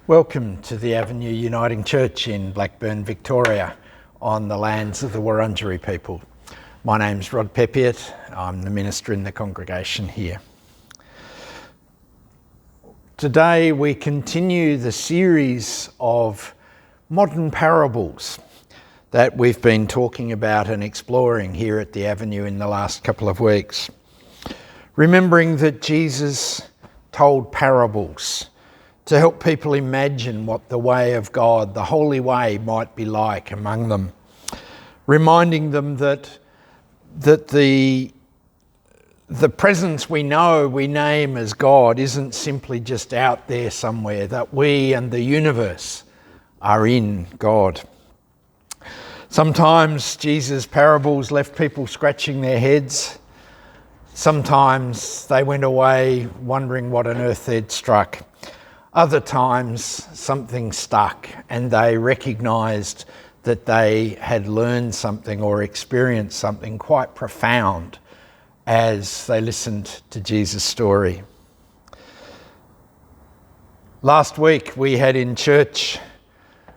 Welcome to the Avenue Uniting Church in Blackburn, Victoria, on the lands of the Wurundjeri people. My name's Rod Peppiatt. I'm the minister in the congregation here. Today we continue the series of modern parables that we've been talking about and exploring here at the Avenue in the last couple of weeks. Remembering that Jesus told parables to help people imagine what the way of God, the holy way, might be like among them. Reminding them that the presence we name as God isn't simply just out there somewhere, that we and the universe are in God. Sometimes Jesus' parables left people scratching their heads. Sometimes they went away wondering what on earth they'd struck. Other times something stuck and they recognised that they had learned something or experienced something quite profound as they listened to Jesus' story. Last week we had in church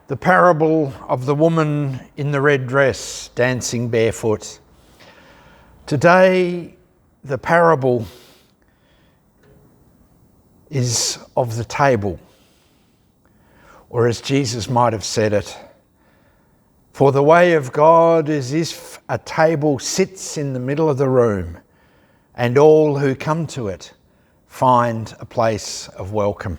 the parable of the woman in the red dress dancing barefoot. Today the parable is of the table, or as Jesus might have said it, for the way of God is if a table sits in the middle of the room and all who come to it find a place of welcome.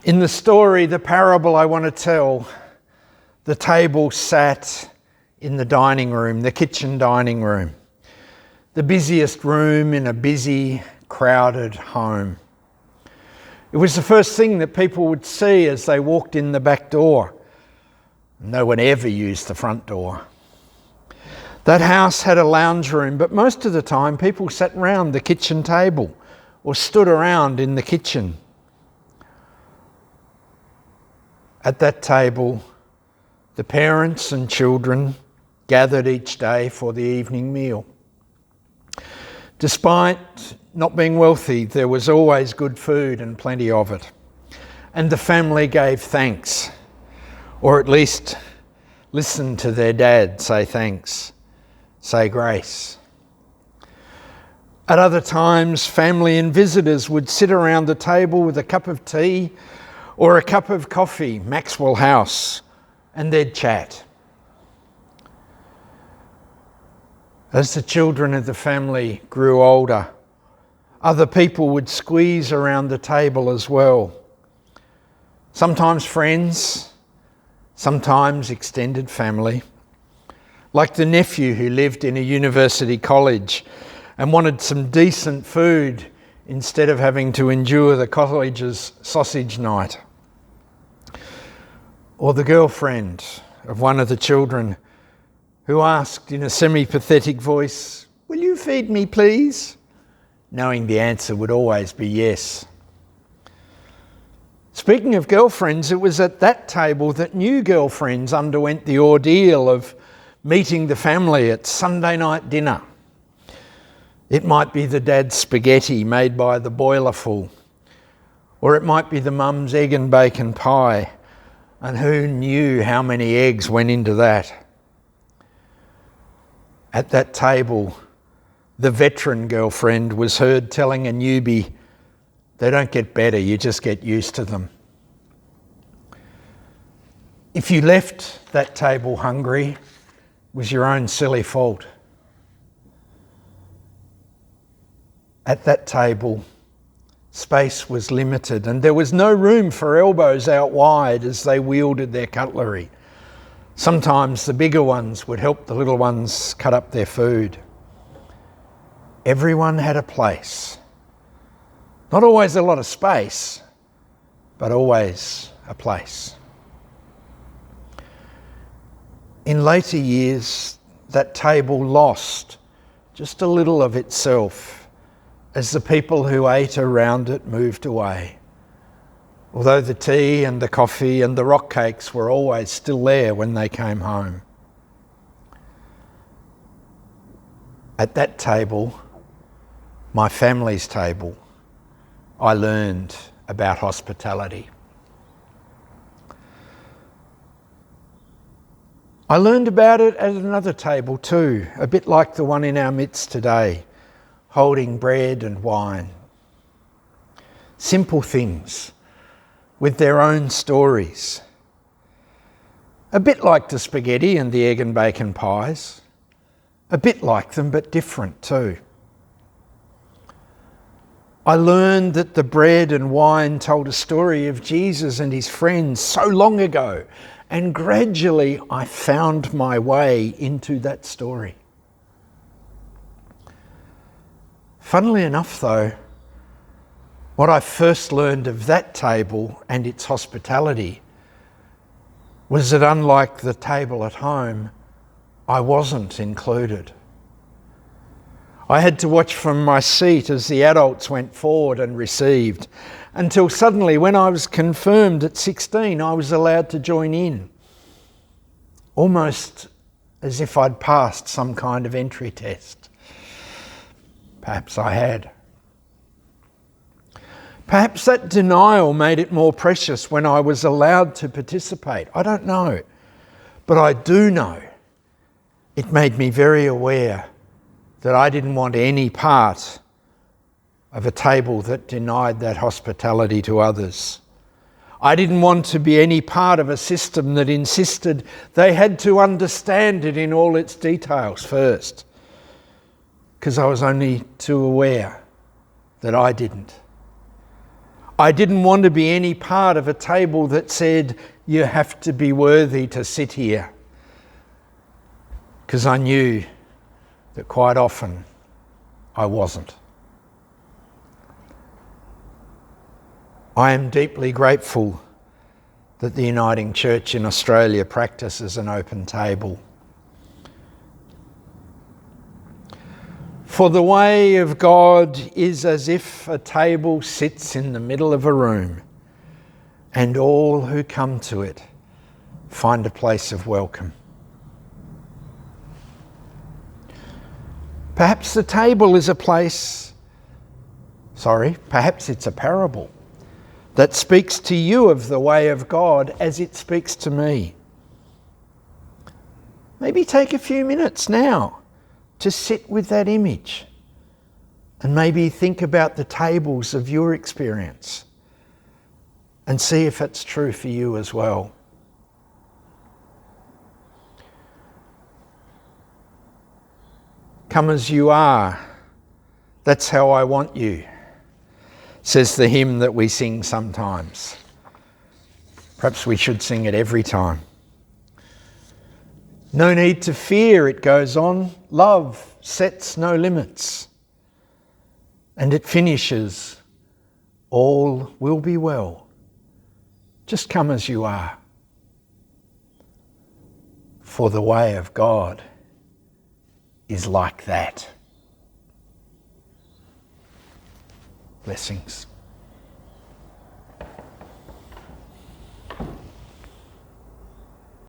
In the story, the parable I want to tell, the table sat in the dining room, the kitchen dining room, the busiest room in a busy, crowded home. It was the first thing that people would see as they walked in the back door. No one ever used the front door. That house had a lounge room, but most of the time people sat around the kitchen table or stood around in the kitchen. At that table, the parents and children gathered each day for the evening meal. Despite not being wealthy, there was always good food and plenty of it. And the family gave thanks, or at least listened to their dad say thanks, say grace. At other times, family and visitors would sit around the table with a cup of tea or a cup of coffee, Maxwell House, and they'd chat. As the children of the family grew older, other people would squeeze around the table as well. Sometimes friends, sometimes extended family, like the nephew who lived in a university college and wanted some decent food instead of having to endure the college's sausage night. Or the girlfriend of one of the children who asked in a semi-pathetic voice, "Will you feed me, please?" knowing the answer would always be yes. Speaking of girlfriends, it was at that table that new girlfriends underwent the ordeal of meeting the family at Sunday night dinner. It might be the dad's spaghetti made by the boiler full, or it might be the mum's egg and bacon pie, and who knew how many eggs went into that. At that table, the veteran girlfriend was heard telling a newbie, "They don't get better, you just get used to them." If you left that table hungry, it was your own silly fault. At that table, space was limited and there was no room for elbows out wide as they wielded their cutlery. Sometimes the bigger ones would help the little ones cut up their food. Everyone had a place. Not always a lot of space, but always a place. In later years, that table lost just a little of itself as the people who ate around it moved away. Although the tea and the coffee and the rock cakes were always still there when they came home. At that table, my family's table, I learned about hospitality. I learned about it at another table too, a bit like the one in our midst today, holding bread and wine. Simple things with their own stories. A bit like the spaghetti and the egg and bacon pies. A bit like them, but different too. I learned that the bread and wine told a story of Jesus and his friends so long ago, and gradually I found my way into that story. Funnily enough though, what I first learned of that table and its hospitality was that unlike the table at home, I wasn't included. I had to watch from my seat as the adults went forward and received, until suddenly, when I was confirmed at 16, I was allowed to join in, almost as if I'd passed some kind of entry test. Perhaps I had. Perhaps that denial made it more precious when I was allowed to participate. I don't know, but I do know it made me very aware that I didn't want any part of a table that denied that hospitality to others. I didn't want to be any part of a system that insisted they had to understand it in all its details first, because I was only too aware that I didn't. I didn't want to be any part of a table that said, you have to be worthy to sit here, because I knew that quite often I wasn't. I am deeply grateful that the Uniting Church in Australia practices an open table. For the way of God is as if a table sits in the middle of a room, and all who come to it find a place of welcome. Perhaps the table is perhaps it's a parable that speaks to you of the way of God as it speaks to me. Maybe take a few minutes now to sit with that image and maybe think about the tables of your experience and see if it's true for you as well. Come as you are, that's how I want you, says the hymn that we sing sometimes. Perhaps we should sing it every time. No need to fear, it goes on. Love sets no limits. And it finishes, all will be well. Just come as you are. For the way of God is like that. Blessings.